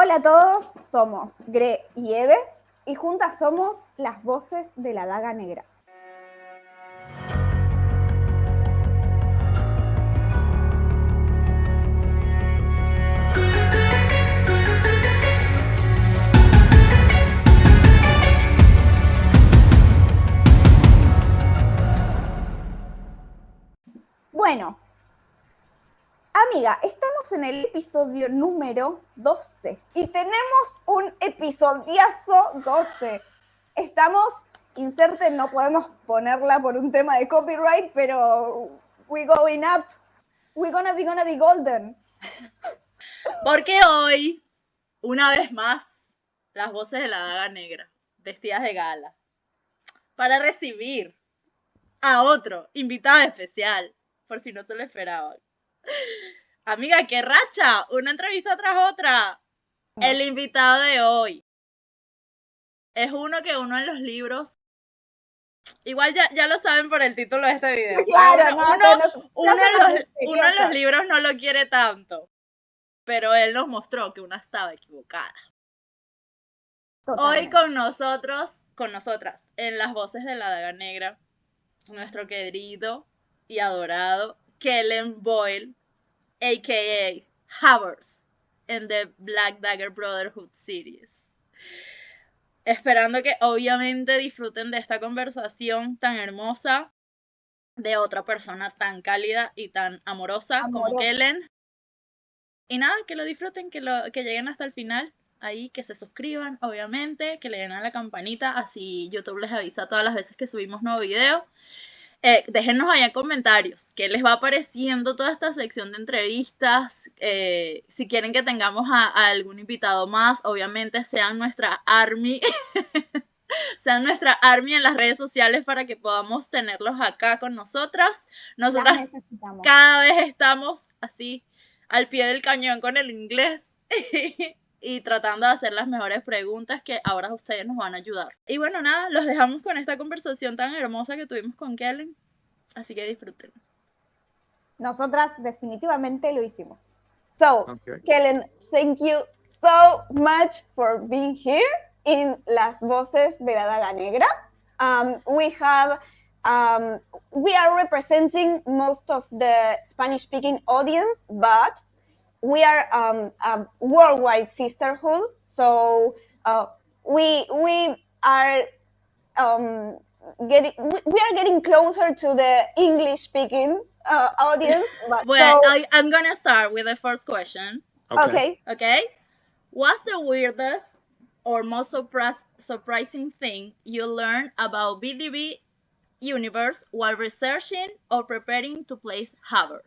Hola a todos, somos Gre y Eve y juntas somos las voces de la daga negra. Bueno, amiga, estamos en el episodio número 12 y tenemos un episodiazo 12. Estamos, inserte, no podemos ponerla por un tema de copyright, pero we're going up, we're gonna be golden. Porque hoy, una vez más, las voces de la daga negra, vestidas de gala, para recibir a otro invitado especial, por si no se lo esperaban. Amiga, qué racha, una entrevista tras otra. No. El invitado de hoy es uno en los libros, igual ya lo saben por el título de este video. Claro, uno en los libros no lo quiere tanto, pero él nos mostró que una estaba equivocada. Totalmente. Hoy con nosotras, en las voces de la daga negra, nuestro querido y adorado Kellen Boyle, a.k.a. Havers, en The Black Dagger Brotherhood series. Esperando que obviamente disfruten de esta conversación tan hermosa de otra persona tan cálida y tan amorosa como Kellen. Y nada, que lo disfruten, que lleguen hasta el final. Ahí, que se suscriban, obviamente, que le den a la campanita, así YouTube les avisa todas las veces que subimos nuevo video. Déjennos allá en comentarios qué les va pareciendo toda esta sección de entrevistas. Si quieren que tengamos a algún invitado más, obviamente sean nuestra army. Sean nuestra army en las redes sociales para que podamos tenerlos acá con nosotras. Nosotras cada vez estamos así al pie del cañón con el inglés y tratando de hacer las mejores preguntas que ahora ustedes nos van a ayudar. Y bueno, nada, los dejamos con esta conversación tan hermosa que tuvimos con Kellen, así que disfruten. Nosotras definitivamente lo hicimos. So, Kellen, thank you so much for being here in Las Voces de la Daga Negra. We are representing most of the Spanish-speaking audience, but we are a worldwide sisterhood. So we are getting closer to the English-speaking audience. But well, I'm gonna start with the first question. Okay. What's the weirdest or most surprising thing you learned about BDB universe while researching or preparing to play Havers?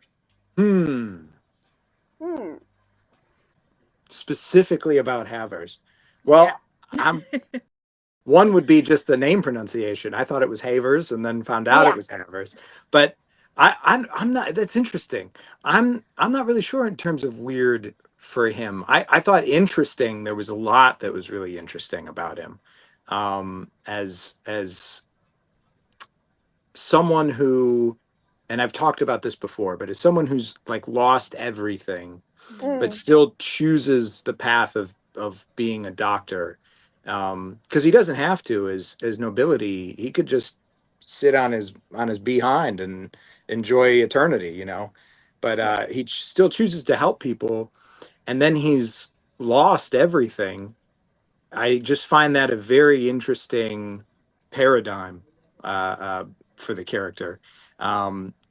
Specifically about Havers. Well, yeah. One would be just the name pronunciation. I thought it was Havers and then found out it was Havers. But I'm not, that's interesting. I'm not really sure in terms of weird for him. I thought interesting, there was a lot that was really interesting about him. As someone who, and I've talked about this before, but as someone who's like lost everything, but still chooses the path of being a doctor, because he doesn't have to as nobility. He could just sit on his behind and enjoy eternity, you know. But he still chooses to help people, and then he's lost everything. I just find that a very interesting paradigm for the character.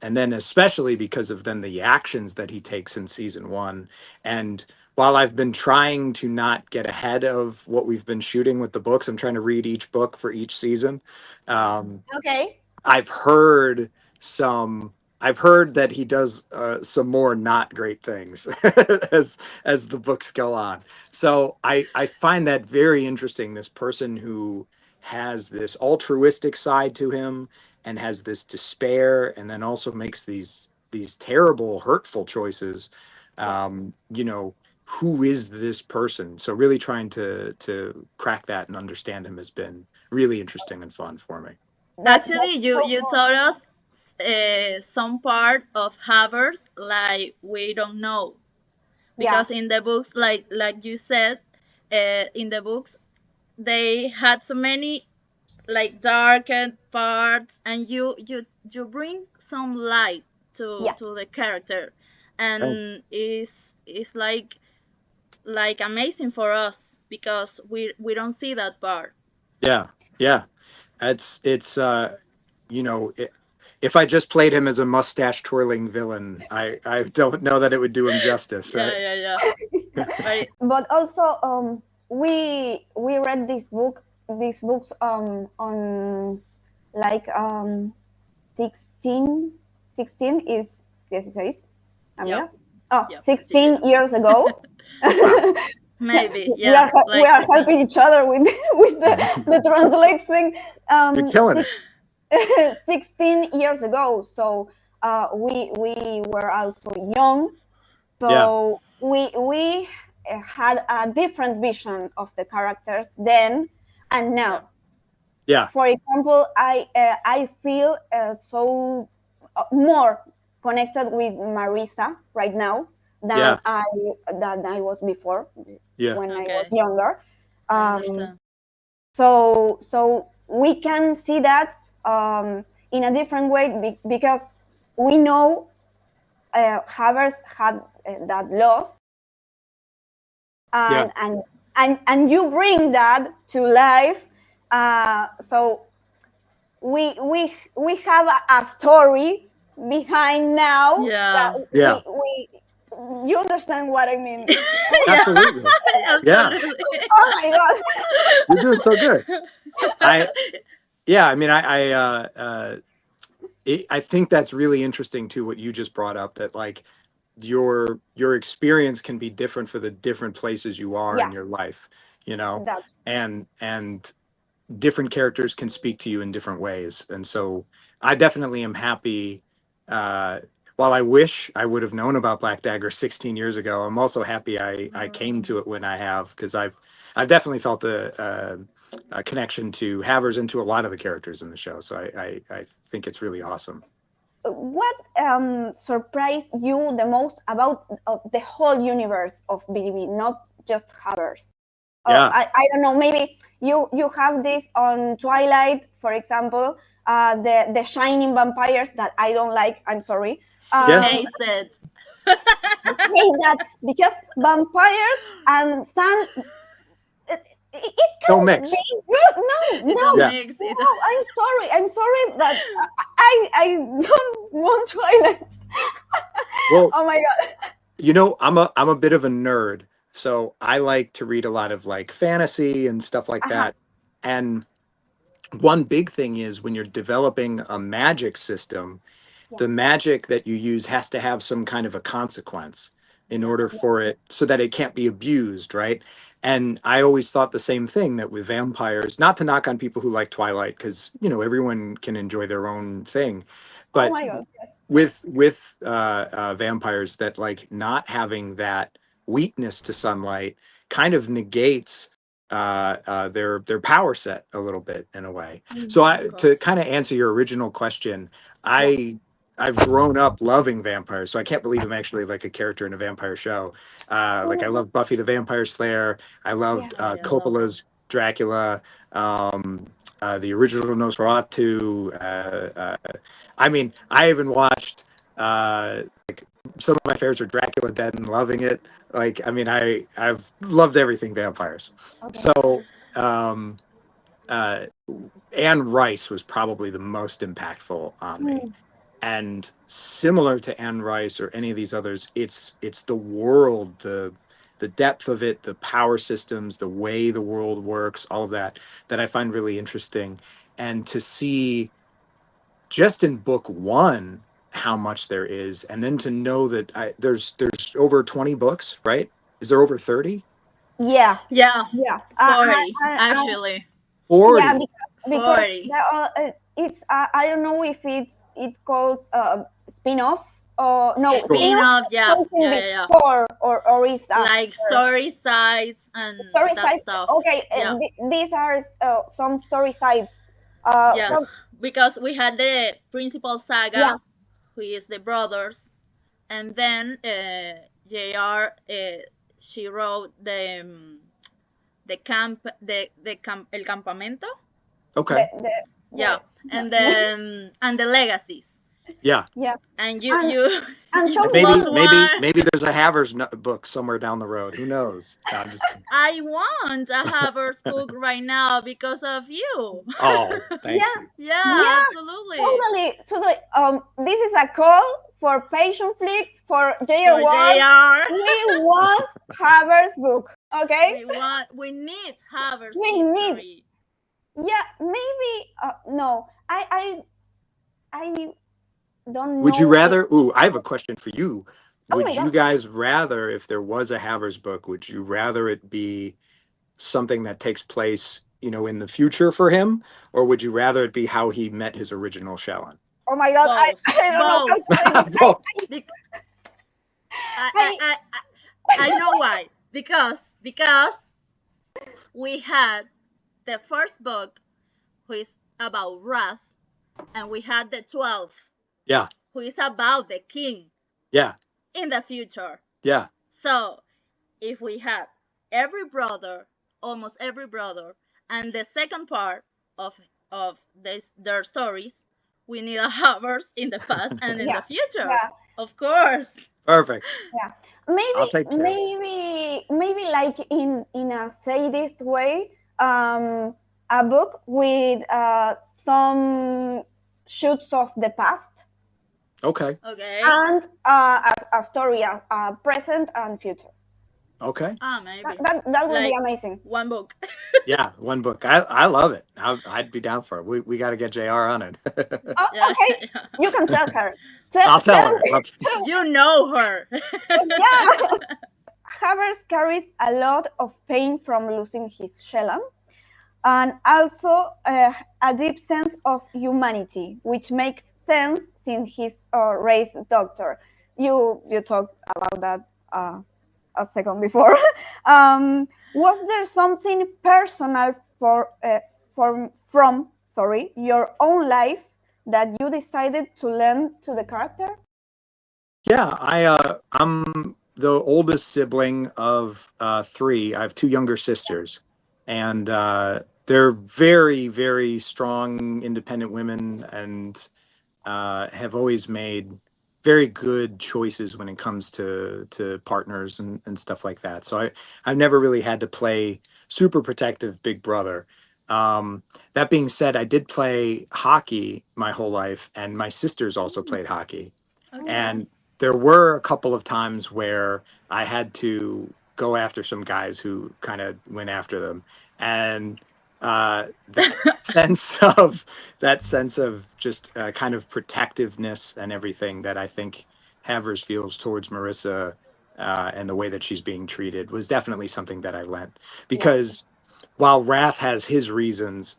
And then especially because of then the actions that he takes in season 1. And while I've been trying to not get ahead of what we've been shooting with the books, I'm trying to read each book for each season. I've heard that he does some more not great things as the books go on. So I find that very interesting, this person who has this altruistic side to him and has this despair, and then also makes these terrible, hurtful choices. You know, who is this person? So really trying to crack that and understand him has been really interesting and fun for me. Actually, you told us some part of Havers like we don't know, because in the books, like you said, in the books they had so many like darkened parts, and you bring some light Yeah. to the character, and it's like amazing for us because we don't see that part. Yeah, yeah. It's you know, if I just played him as a mustache twirling villain, I don't know that it would do him justice, right? Yeah. But But also, we read these books on like 16, 16 is 16, amiga? Yep. Oh, Yep. 16 years ago. Wow. Maybe, we yeah. are Like helping each other with the translate thing. You're killing it. 16 years ago, so we were also young, Yeah, so we had a different vision of the characters then and now. yeah, For example, I feel so more connected with Marisa right now yeah, than I was before yeah, when I Okay. was younger. I understand. So we can see that in a different way because we know Havers had that loss, yeah. and you bring that to life. So we have a story behind now Yeah. that Yeah. we you understand what I mean? Absolutely. Yeah. Absolutely. Oh my god! You're doing so good. I mean, I think that's really interesting too, what you just brought up, that like your experience can be different for the different places you are in Yeah, your life, you know, that's and different characters can speak to you in different ways. And so I definitely am happy. Uh, while I wish I would have known about Black Dagger 16 years ago, I'm also happy I came to it when I have, because I've definitely felt a connection to Havers and to a lot of the characters in the show. So I think it's really awesome. what surprised you the most about the whole universe of BDB, not just Havers? Yeah. I don't know. Maybe you have this on Twilight, for example. The shining vampires that I don't like. I'm sorry. She Yeah. hates it. I hate that because vampires and sun. It Don't can mix. be good. No, It don't Yeah. mix it. no. I'm sorry, but I don't want Twilight. Well, Oh my god. you know, I'm a bit of a nerd, so I like to read a lot of like fantasy and stuff like Uh-huh. that. And one big thing is when you're developing a magic system, Yeah. the magic that you use has to have some kind of a consequence in order for it, so that it can't be abused, right? And I always thought the same thing, that with vampires, not to knock on people who like Twilight, because you know everyone can enjoy their own thing, Oh but my god. Yes. with vampires, that like not having that weakness to sunlight kind of negates their power set a little bit in a way. So Of to course. kind of answer your original question, Yeah. I've grown up loving vampires, so I can't believe I'm actually like a character in a vampire show. Like I love Buffy the Vampire Slayer. I loved Oh, yeah, I love Coppola's Dracula, the original Nosferatu. I mean, I even watched like some of my favorites are Dracula Dead and loving it. Like, I mean, I've loved everything vampires. Okay. So, uh, Anne Rice was probably the most impactful on me. And similar to Anne Rice or any of these others, it's the world, the depth of it, the power systems, the way the world works, all of that I find really interesting. And to see just in book one how much there is, and then to know that there's over 20 books, right? Is there over 30? Yeah. Yeah, Yeah. 40 actually. 40. Yeah, because 40. it's I don't know if it calls spin-off or no Sure. spin-off Spin-off, is yeah. something Yeah. before or is Like story sides and story that sides. stuff. Okay, Yeah. these are some story sides. Yeah, because we had the principal saga, Yeah. who is the brothers, and then JR, she wrote el campamento. Okay. Yeah, and then and the legacies. Yeah. Yeah. And And you some Maybe plus one. maybe there's a Havers book somewhere down the road. Who knows? No, I'm just kidding. I want a Havers book right now because of you. Oh, thank Yeah. you. Yeah, absolutely. Totally. This is a call for Patient Flicks for For JR1. JR. We want Havers book. Okay. We need Havers We history. Yeah, maybe. No, I don't know. Would you rather? Ooh, I have a question for you. Oh Would my you God. guys rather, if there was a Havers book, would you rather it be something that takes place, in the future for him, or would you rather it be how he met his original Shellen? Oh my God. I don't know how to say this. Both. I know why. Because we had the first book, who is about wrath, and we had the 12th, Yeah. who is about the king. Yeah. In the future. Yeah. So if we have almost every brother, and the second part of their stories, we need a Havers in the past and in the future. Yeah. Of course. Perfect. Yeah. Maybe I'll take two. maybe like in a sadist way, a book with some shoots of the past. Okay. And a story, present and future. Okay. Maybe. That would be amazing. One book. Yeah, one book. I love it. I'd be down for it. We got to get JR on it. Okay. You can tell her. I'll tell her. You know her. Yeah. Havers carries a lot of pain from losing his Shellen, and also a deep sense of humanity, which makes sense since he's raised doctor. You talked about that a second before. Was there something personal from your own life that you decided to lend to the character? Yeah, I'm the oldest sibling of 3. I have 2 younger sisters, and they're very, very strong, independent women, and have always made very good choices when it comes to partners and stuff like that. So I've never really had to play super protective big brother. That being said, I did play hockey my whole life, and my sisters also played hockey. Okay. And there were a couple of times where I had to go after some guys who kind of went after them, and that sense of just kind of protectiveness and everything that I think Havers feels towards Marissa and the way that she's being treated was definitely something that I lent, because while Wrath has his reasons,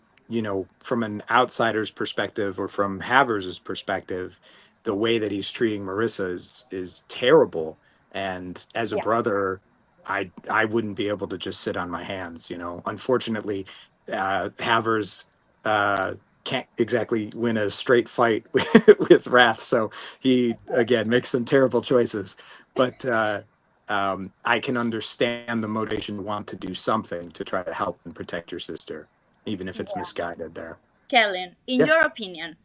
from an outsider's perspective or from Havers's perspective, the way that he's treating Marissa is terrible. And as a brother, I wouldn't be able to just sit on my hands. Unfortunately, Havers can't exactly win a straight fight with Wrath, so he again makes some terrible choices. But I can understand the motivation to want to do something to try to help and protect your sister, even if it's misguided there. Kellen, in your opinion,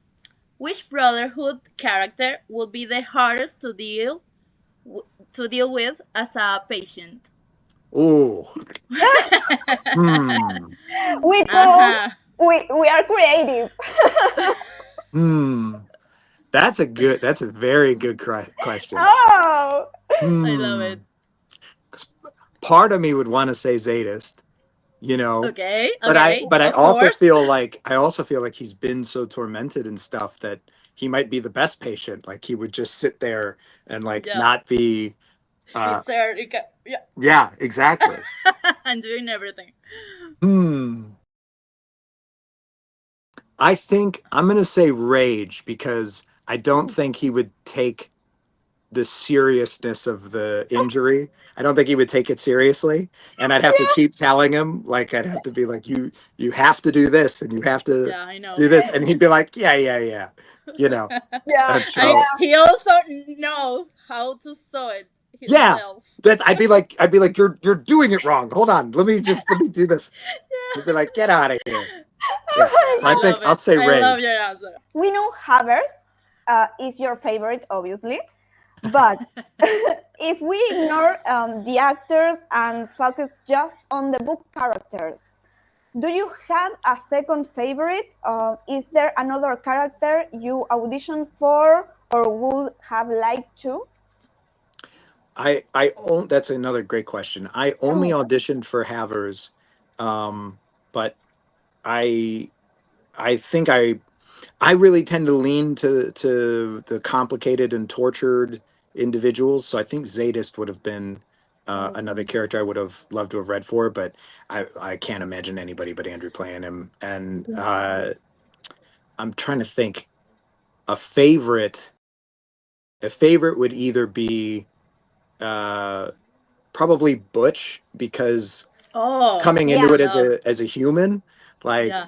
which brotherhood character would be the hardest to deal with as a patient? Ooh. We are creative. That's a very good question. Oh. I love it. Part of me would want to say Zadist, Okay. But I also feel like he's been so tormented and stuff that he might be the best patient. Like he would just sit there and not be. Yeah, exactly. And doing everything. I think I'm gonna say Rage, because I don't think he would take the seriousness of the injury. I don't think he would take it seriously, and I'd have to keep telling him, I'd have to be like, you have to do this and you have to do this, and he'd be like, yeah. Yeah. So, he also knows how to sew it Yeah, himself. I'd be like, you're doing it wrong. Hold on, let me do this. Yeah. You'd be like, get out of here. Yeah, Yeah, I think love I'll it. say I love rage. your answer. We know Havers is your favorite, obviously, but if we ignore the actors and focus just on the book characters, do you have a second favorite? Is there another character you auditioned for or would have liked to? That's another great question. I only auditioned for Havers, but I think I really tend to lean to the complicated and tortured individuals. So I think Zadist would have been another character I would have loved to have read for, but I can't imagine anybody but Andrew playing him. And I'm trying to think. A favorite would either be probably Butch, because Oh, coming Yeah. into it love. as a human, like Yeah.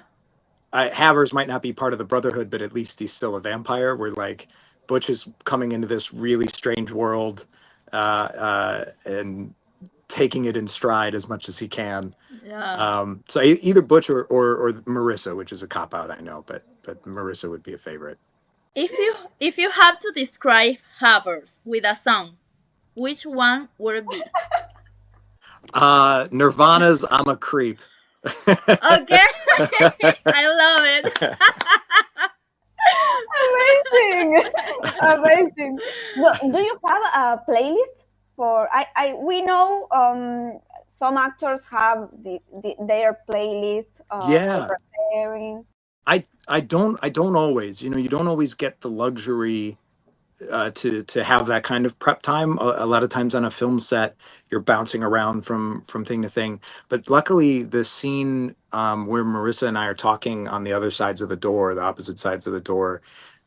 Havers might not be part of the Brotherhood, but at least he's still a vampire. Where like Butch is coming into this really strange world and taking it in stride as much as he can. Yeah. So either Butch or Marissa, which is a cop out, I know, but Marissa would be a favorite. If you have to describe Havers with a song, which one would it be? Nirvana's "I'm a Creep." Okay. I love it. Amazing, amazing. Do you have a playlist for? We know some actors have their playlists for Yeah. preparing. I don't always, you don't always get the luxury to have that kind of prep time. A lot of times on a film set, you're bouncing around from thing to thing. But luckily, the scene where Marissa and I are talking on the other sides of the door, the opposite sides of the door,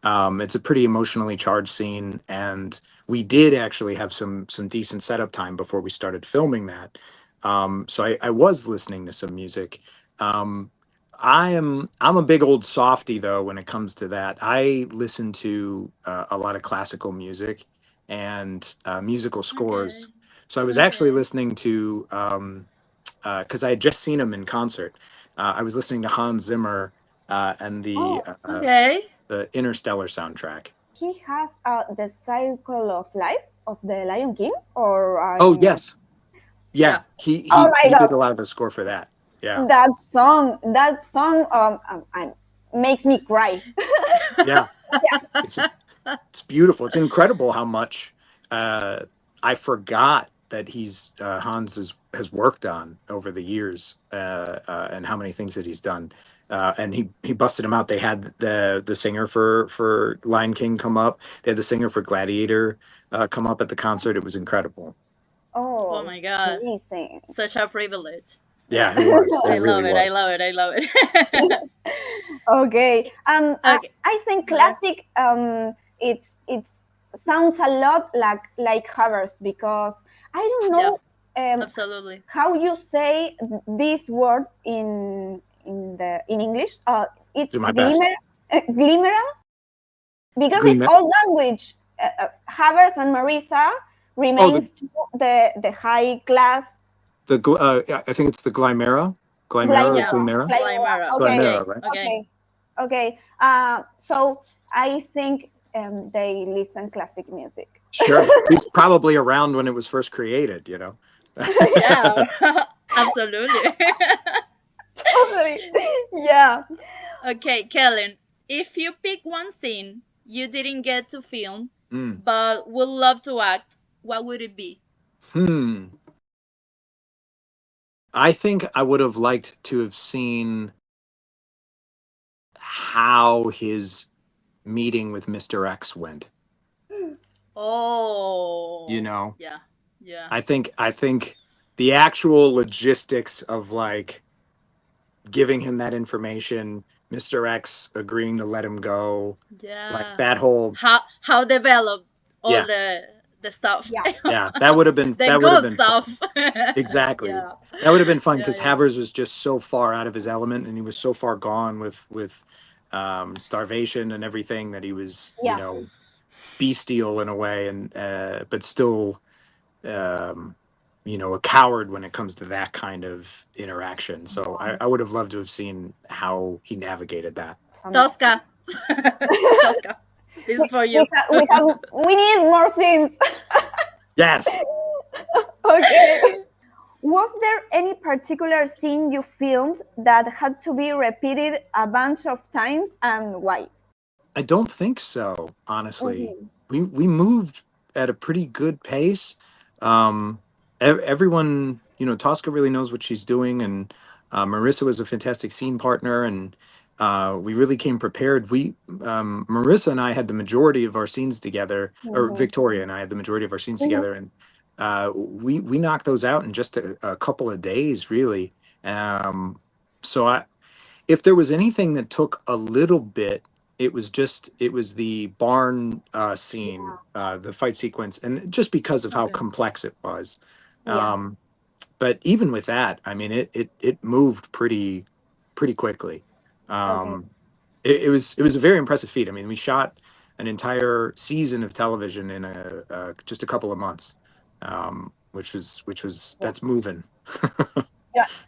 it's a pretty emotionally charged scene, and we did actually have some decent setup time before we started filming that. So I was listening to some music. Um, I'm a big old softy though when it comes to that. I listen to a lot of classical music and musical scores. Okay. So I was actually Okay. listening to because I had just seen him in concert. I was listening to Hans Zimmer and Oh, Okay. the Interstellar soundtrack. he has the cycle of life of the Lion King, or Oh I'm. yes, yeah. Yeah. Oh my He God, did a lot of the score for that. Yeah, that song makes me cry. yeah. It's beautiful. It's incredible how much I forgot that Hans has worked on over the years, and how many things that he's done. And he busted him out. They had the singer for Lion King come up. They had the singer for Gladiator come up at the concert. It was incredible. Oh Oh, my God. amazing. Such a privilege. Yeah, Yeah. it was. It I really love it. I was. love it. I love it. Okay. Okay. I think Go ahead. classic it's sounds a lot like Havers, because I don't Yeah. know Absolutely. how you say this word in English. It's Do my best. glimmer, because it's Gleam. old language. Havers and Marisa remains to the high class. I think it's the Glymera. Glymera or Yeah. Glymera? Glimera. Okay, Glymera, Okay. right? Okay. okay. So I think they listen classic music. Sure. He's probably around when it was first created. Yeah. Absolutely. Totally. Yeah. Okay, Kellen. If you pick one scene you didn't get to film Mm. but would love to act, what would it be? I think I would have liked to have seen how his meeting with Mr. X went. Oh. Yeah. Yeah. I think the actual logistics of like giving him that information, Mr. X agreeing to let him go, like Yeah. that whole How developed all yeah. the stuff. Yeah. Yeah, that would have been The good fun. stuff. Exactly. Yeah. That would have been fun Yeah, because yeah. Havers was just so far out of his element, and he was so far gone with starvation and everything, that he was Yeah. bestial in a way, and but still a coward when it comes to that kind of interaction. So I would have loved to have seen how he navigated that. Tosca. Tosca. This is for you. We need more scenes. Yes. Okay. Was there any particular scene you filmed that had to be repeated a bunch of times, and why? I don't think so, honestly. Mhm. We moved at a pretty good pace. Everyone, Tosca really knows what she's doing, and Marissa was a fantastic scene partner, and we really came prepared. Marissa and I had the majority of our scenes together, or Mhm. Victoria and I had the majority of our scenes Mhm. together, and we knocked those out in just a couple of days, really. So if there was anything that took a little bit, it was the barn scene, the fight sequence, and just because of how Okay. complex it was. Yeah. But even with that, I mean, it moved pretty quickly. Okay. It was a very impressive feat. I mean, we shot an entire season of television in just a couple of months, which was Yeah. that's moving.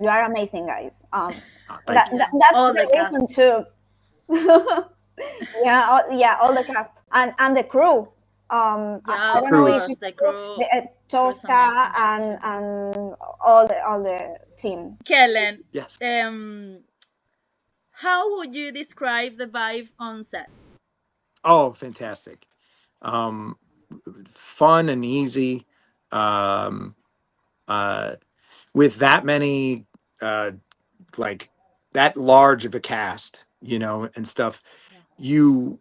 You are amazing, guys. Thank you. That's All the the reason cast. too. All the cast and the crew. I Yeah, don't of know if course. it's The crew. Crew's Tosca amazing. and all the team. Kellen, Yes. how would you describe the vibe on set? Oh, fantastic. Fun and easy. Um, with that many, like that large of a cast, and stuff, Yeah.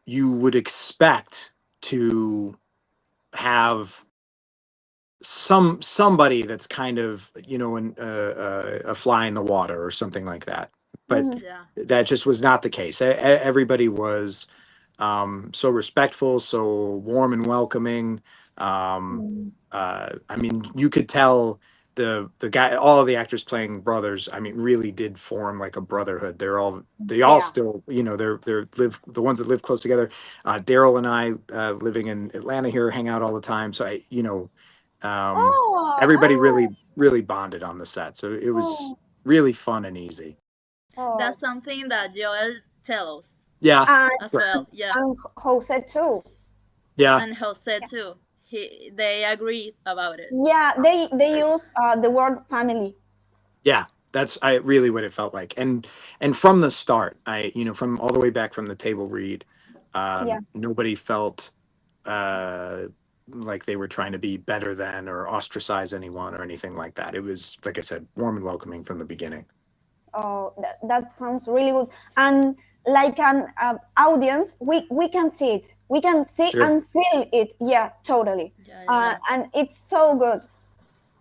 you would expect to have somebody that's kind of a fly in the water or something like that, but Mhm. Yeah. that just was not the case. Everybody was so respectful, so warm and welcoming. um Mm. I mean, you could tell the guy, all of the actors playing brothers, I mean, really did form like a brotherhood. They all Yeah. still, they're live the ones that live close together. Daryl and I, living in Atlanta here, hang out all the time. So everybody Oh, really bonded on the set. So it was oh, really fun and easy. oh. That's something that Joel tells us Yeah. And, as Right. well. Yeah. and Jose too. Yeah. And Jose too. They agreed about it. Yeah, they use the word family. Yeah, that's really what it felt like. And from the start, from all the way back from the table read, Yeah. nobody felt like they were trying to be better than or ostracize anyone or anything like that. It was, like I said, warm and welcoming from the beginning. Oh, that sounds really good. And like an audience, we can see it. We can see Sure. and feel it. Yeah, totally. Yeah. And it's so good.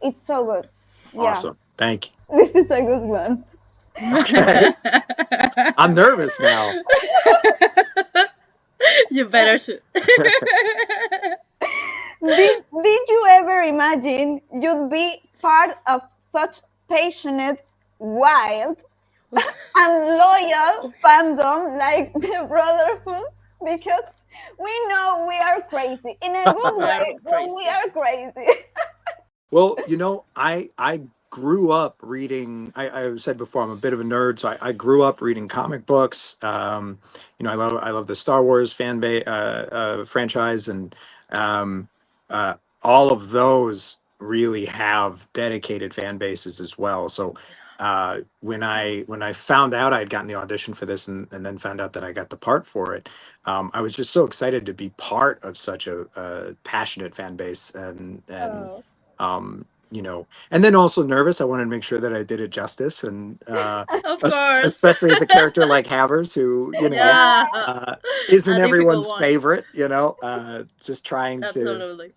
It's so good. Yeah. Awesome. Thank you. This is a good one. Okay. I'm nervous now. You better shoot. Did you ever imagine you'd be part of such passionate, wild, and loyal fandom like the Brotherhood? Because we know we are crazy in a good We are way, but crazy. we are crazy. Well, I grew up reading. I said before, I'm a bit of a nerd, so I grew up reading comic books. I love the Star Wars franchise, and all of those really have dedicated fan bases as well. So when I found out I'd gotten the audition for this, and then found out that I got the part for it, I was just so excited to be part of such a passionate fan base, and Oh, and then also nervous. I wanted to make sure that I did it justice, and of course. especially as a character like Havers, who Yeah. isn't A difficult everyone's one. favorite. Just trying to Absolutely.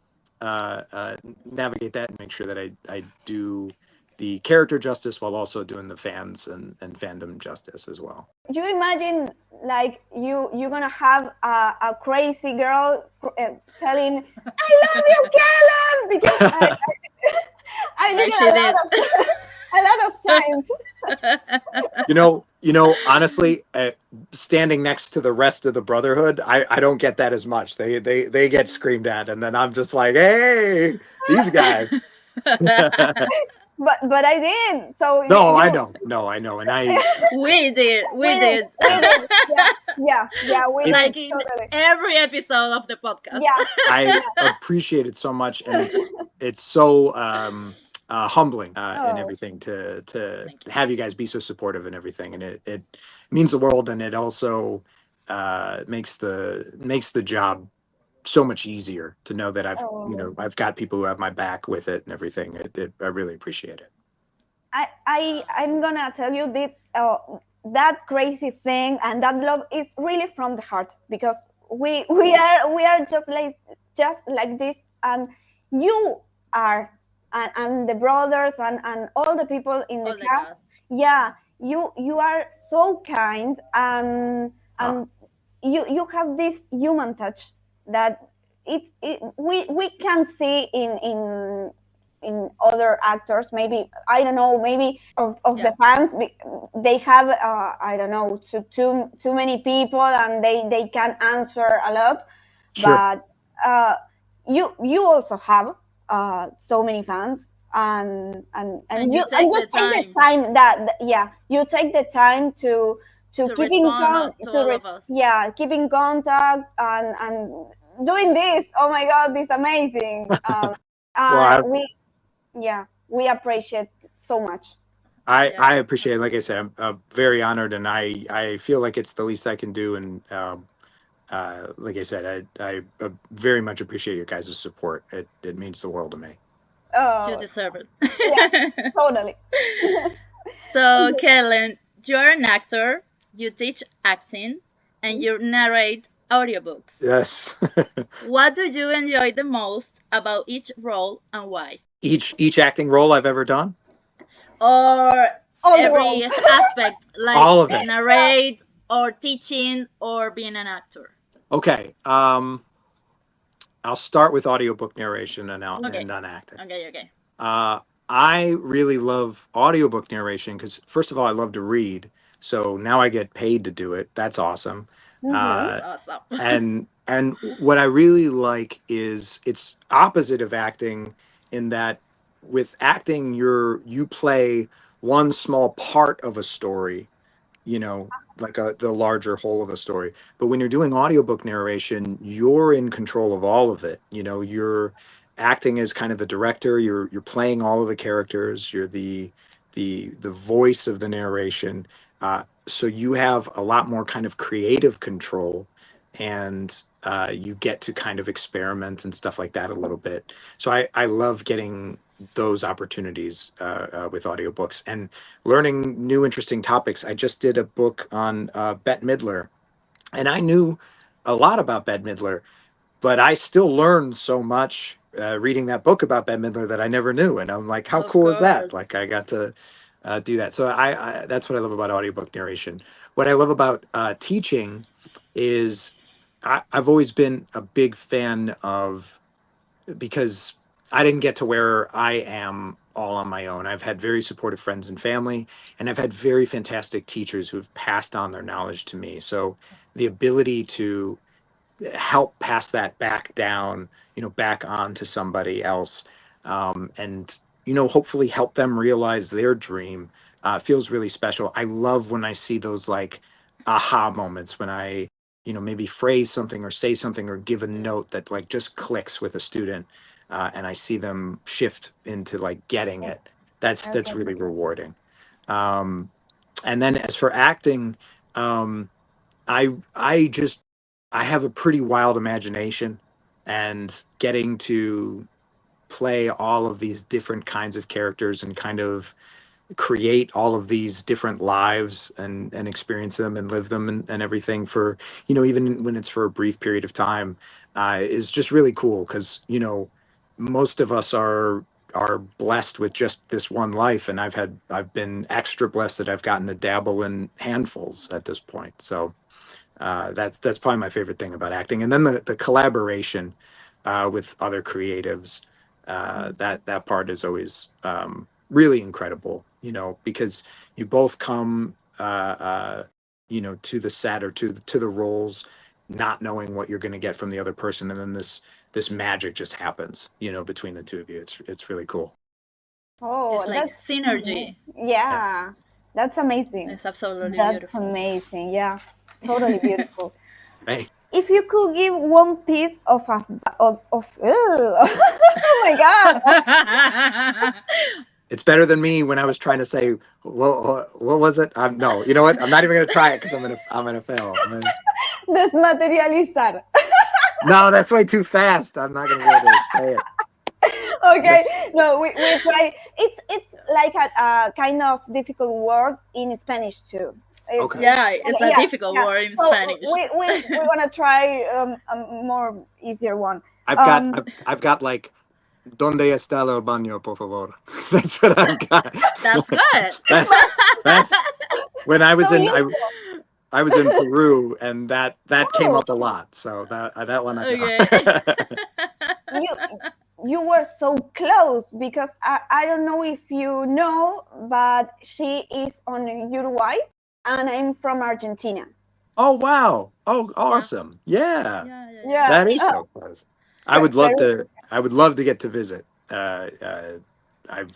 navigate that and make sure that I do the character justice while also doing the fans and fandom justice as well. You imagine like you're gonna have a crazy girl telling, "I love you, Kellen," because I did Like it she did. a lot of times. Honestly, standing next to the rest of the Brotherhood, I don't get that as much. They get screamed at, and then I'm just like, hey, these guys. But I did. So No, I you know. No, I know. And We did. we did. We did. Yeah, we It- did. Like in Totally. every episode of the podcast. Yeah. I appreciate it so much, and it's so humbling and Oh. everything to Thank you. have you guys be so supportive and everything, and it means the world, and it also makes the job so much easier to know that Oh. I've got people who have my back with it and everything. I really appreciate it. I'm gonna tell you this that crazy thing and that love is really from the heart because we are just like this, and you are, and the brothers and all the people in the All the cast. cast. Yeah, you are so kind, and you have this human touch that we can see in other actors. Maybe I don't know, maybe of Yeah. the fans, they have I don't know, too many people, and they can answer a lot. Sure. But you also have so many fans, and you take the take the time. time that yeah, you take the time to To keep in respond to all of us. yeah, keep in contact, and doing this. Oh my God, this is amazing. Well, We appreciate so much. Yeah. I appreciate it. Like I said, I'm very honored, and I feel like it's the least I can do. And like I said, I very much appreciate your guys' support. It means the world to me. You Oh, deserve it. yeah, totally. So, Kellen, you're an actor, you teach acting, and you narrate audiobooks. Yes. What do you enjoy the most about each role and why? Each acting role I've ever done, Or All the every roles. aspect, like all of it. narrate or teaching or being an actor. Okay. I'll start with audiobook narration and Okay. and not acting. Okay. I really love audiobook narration because, first of all, I love to read. So now I get paid to do it. That's awesome. Mhm. That's awesome. And what I really like is it's opposite of acting in that with acting you play one small part of a story, like the larger whole of a story. But when you're doing audiobook narration, you're in control of all of it. You're acting as kind of the director, you're playing all of the characters, you're the voice of the narration. So you have a lot more kind of creative control, and you get to kind of experiment and stuff like that a little bit. So I love getting those opportunities with audiobooks and learning new interesting topics. I just did a book on Bette Midler, and I knew a lot about Bette Midler, but I still learned so much reading that book about Bette Midler that I never knew. And I'm like, how Of cool is that? course. Like I got to do that. So I that's what I love about audiobook narration. What I love about teaching is I've always been a big fan of, because I didn't get to where I am all on my own. I've had very supportive friends and family, and I've had very fantastic teachers who have passed on their knowledge to me. So the ability to help pass that back down, back on to somebody else, and hopefully help them realize their dream, feels really special. I love when I see those like aha moments when I maybe phrase something or say something or give a note that like just clicks with a student, and I see them shift into like getting it. That's really rewarding. um, and then as for acting, um, I have a pretty wild imagination, and getting to play all of these different kinds of characters and kind of create all of these different lives and experience them and live them and everything for, even when it's for a brief period of time, is just really cool because, most of us are blessed with just this one life, and I've been extra blessed that I've gotten to dabble in handfuls at this point. So that's probably my favorite thing about acting. And then the collaboration with other creatives, that part is always really incredible, because you both come to the set or to the roles, not knowing what you're going to get from the other person, and then this magic just happens, between the two of you. It's really cool. Oh, It's like that's synergy. yeah. That's amazing. It's absolutely That's beautiful. amazing. Yeah, totally beautiful. Hey, If you could give one piece of oh my god. it's better than me when I was trying to say what was it? No, you know what? I'm not even gonna try it because I'm gonna fail. Desmaterializar. No, that's way too fast. I'm not gonna be able to say it. Okay, Yes. no, we try. It's like a kind of difficult word in Spanish too. Okay. Yeah, it's a difficult word in So Spanish. we're gonna try a more easier one. I've got like ¿Dónde está el baño, por favor? That's what I've got. That's good. That's when I was So I was in Peru, and that came up a lot. So that one I Okay. you were so close, because I don't know if you know, but she is on Uruguay and I'm from Argentina. Oh wow! Oh, awesome! Yeah, Yeah. that is so close. I would love to get to visit.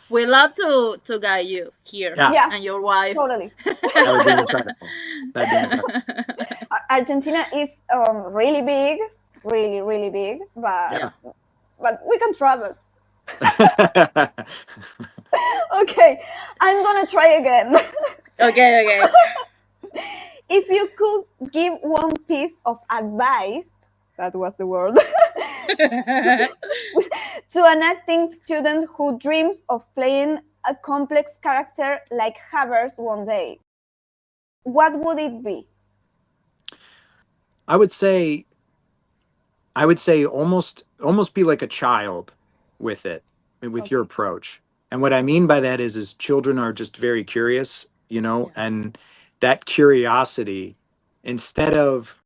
We love to guide you here. Yeah. And your wife. Totally. That would be incredible. That'd be incredible. Argentina is really big, really big, but we can travel. Okay, I'm gonna try again. Okay. If you could give one piece of advice, that was the word, to an acting student who dreams of playing a complex character like Havers one day, what would it be? I would say almost be like a child with it, with your approach. And what I mean by that is children are just very curious, and that curiosity, instead of,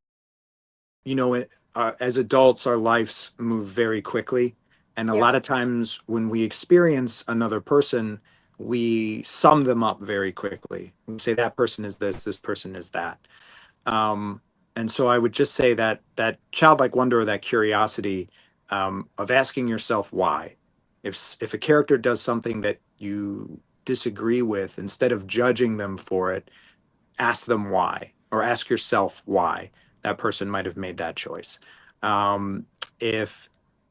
as adults, our lives move very quickly. And a lot of times when we experience another person, we sum them up very quickly. We say that person is this person is that. And so I would just say that childlike wonder, or that curiosity, of asking yourself why. If a character does something that you disagree with, instead of judging them for it, ask them why, or ask yourself why that person might have made that choice. If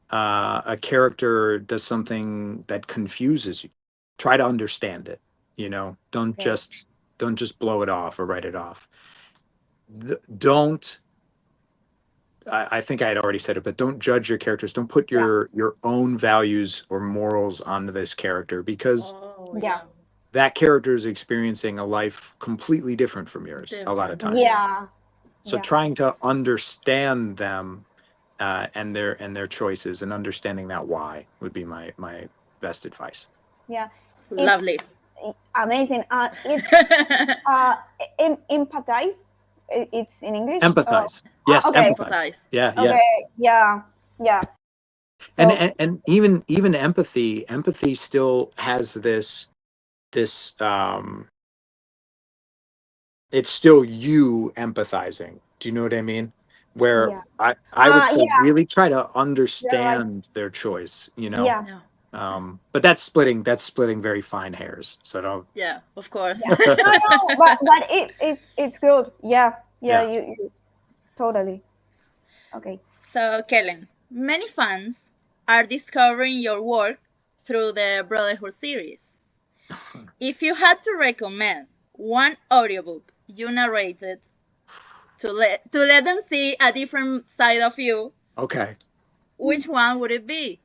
a character does something that confuses you, try to understand it. Don't just blow it off or write it off. Don't, I think I had already said it, but don't judge your characters. Don't put your own values or morals onto this character, because that character is experiencing a life completely different from yours a lot of times. So trying to understand them, and their choices, and understanding that why would be my best advice. Lovely. Amazing. It's empathize. It's in English. Empathize. Yes, okay. Empathize. Yeah, okay. Yeah. So, and even empathy still has this it's still you empathizing. Do you know what I mean? Where I would say really try to understand their choice, but that's splitting very fine hairs. So don't. Yeah, of course. No, but it's good. Yeah. You totally. Okay. So, Kellen, many fans are discovering your work through the Brotherhood series. If you had to recommend one audiobook you narrated to let them see a different side of you, okay, which one would it be?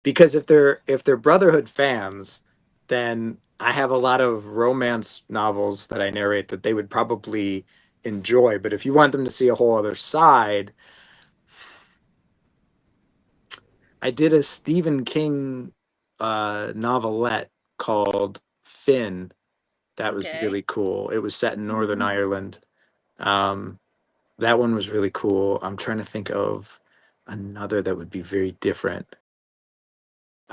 Because if they're Brotherhood fans, then I have a lot of romance novels that I narrate that they would probably enjoy. But if you want them to see a whole other side, I did a Stephen King novelette called Finn. That was really cool. It was set in Northern Ireland. That one was really cool. I'm trying to think of another that would be very different.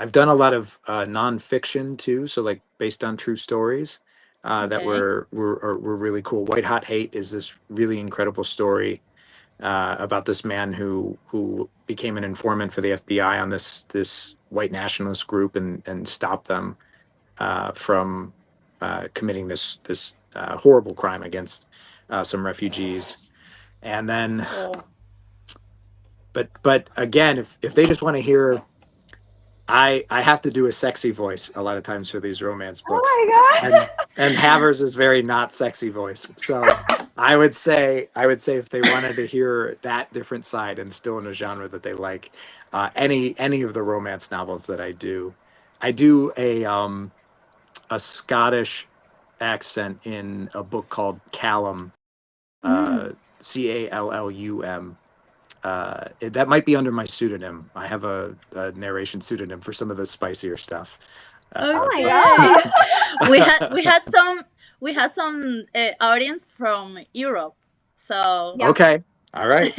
I've done a lot of nonfiction too, so like based on true stories that Okay. were really cool. White Hot Hate is this really incredible story about this man who became an informant for the FBI on this white nationalist group and stopped them from committing this horrible crime against some refugees. And then, Oh. but again, if they just want to hear, I have to do a sexy voice a lot of times for these romance books. Oh my God. And Havers is very not sexy voice. So I would say if they wanted to hear that different side and still in a genre that they like, any of the romance novels that I do a Scottish accent in a book called Callum, Callum. That might be under my pseudonym. I have a narration pseudonym for some of the spicier stuff. Oh my Okay. God. we had some audience from Europe, so Yeah. Okay, all right,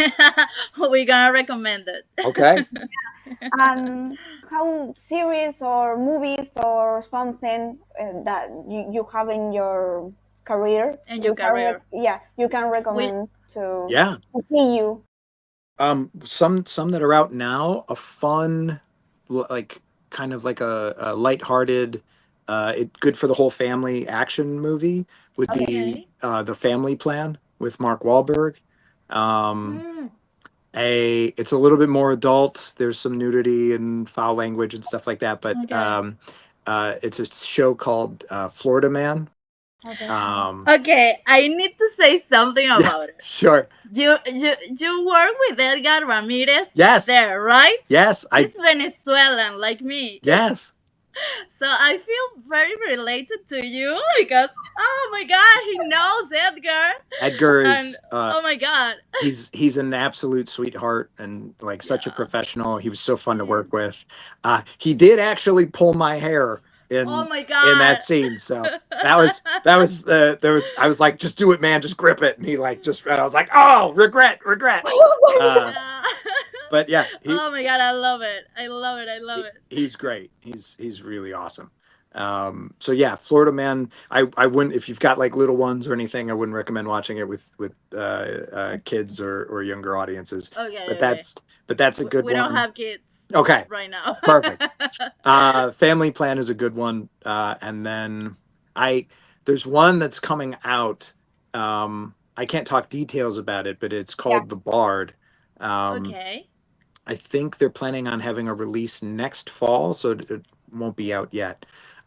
we're gonna recommend it. okay. How series or movies or something that you have in your career? In your you can career. you can recommend to Yeah. see you. Some that are out now, a fun, like kind of like a lighthearted, good for the whole family action movie would be Okay. The Family Plan with Mark Wahlberg. Mm, It's a little bit more adult. There's some nudity and foul language and stuff like that, but okay. it's a show called Florida Man. Okay. Okay, I need to say something about it. Sure. You work with Edgar Ramirez Yes. there, right? Yes. He's Venezuelan like me. Yes. So I feel very related to you because oh my god, he knows Edgar. Edgar is And oh my god. he's an absolute sweetheart and like such a Yeah. professional. He was so fun to work with. He did actually pull my hair Oh my in god. that scene. So I was like, just do it, man, just grip it. And he like and I was like, oh, regret. Yeah. But yeah, oh my god, I love it. I love it. he's great. He's really awesome. So yeah, Florida Man. I wouldn't, if you've got like little ones or anything, I wouldn't recommend watching it with kids or younger audiences. Okay. But that's a good we one. don't have kids. Okay. Right now. Perfect. Family Plan is a good one. And then there's one that's coming out. I can't talk details about it, but it's called The Bard. Okay. I think they're planning on having a release next fall, so it won't be out yet.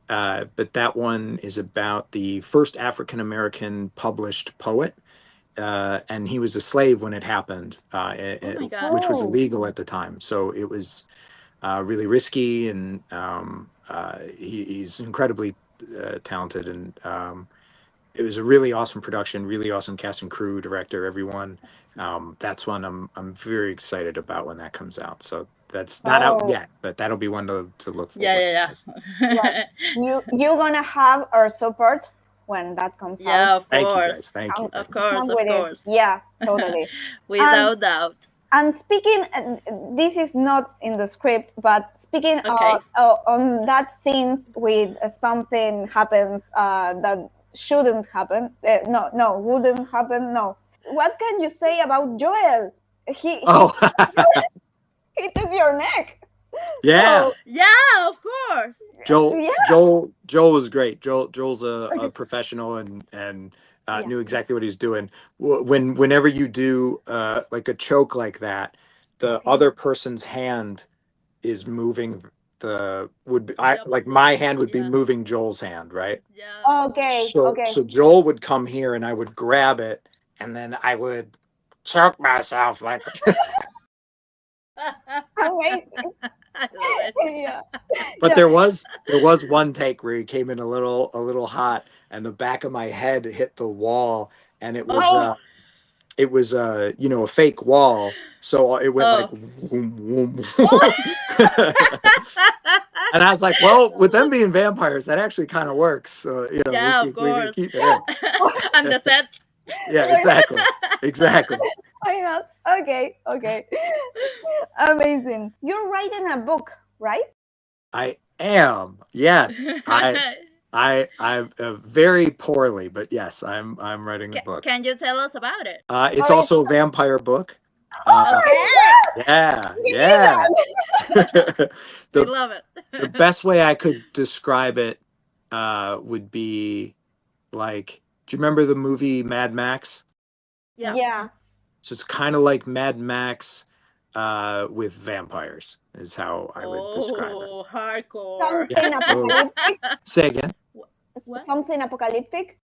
But that one is about the first African American published poet, and he was a slave when it happened, my God. which was illegal at the time. So it was really risky, and he's incredibly talented, and it was a really awesome production, really awesome cast and crew, director, everyone. That's one I'm very excited about when that comes out. So that's not out yet, but that'll be one to look for. Yeah. You're gonna have our support when that comes out. Yeah, of Thank you, course. guys. Thank you. Of course. Yeah, totally. Without doubt. And speaking, this is not in the script, but speaking on that scenes with something happens that shouldn't happen. Wouldn't happen. No. What can you say about Joel? He took your neck. Yeah. Yeah, of course. Joel was great. Joel's a professional and knew exactly what he's doing. Whenever you do like a choke like that, the other person's hand is moving. My hand would be moving Joel's hand, right? Yeah. Okay. So Joel would come here and I would grab it and then I would choke myself like. Amazing. I love it. Yeah. But there was one take where he came in a little hot and the back of my head hit the wall and it was a fake wall, so it went like whoom, whoom. And I was like, well, with them being vampires, that actually kind of works. Yeah, of course. We keep it in. And the set. Yeah, exactly. Why not? Okay. Amazing. You're writing a book, right? I am. Yes. I'm very poorly, but yes, I'm writing a book. Can you tell us about it? It's also a vampire book. Okay. Yeah. We love it. The best way I could describe it would be like, do you remember the movie Mad Max? Yeah. So it's kind of like Mad Max with vampires is how I would describe it. Oh, hardcore. Something apocalyptic. Say again. What? Something apocalyptic.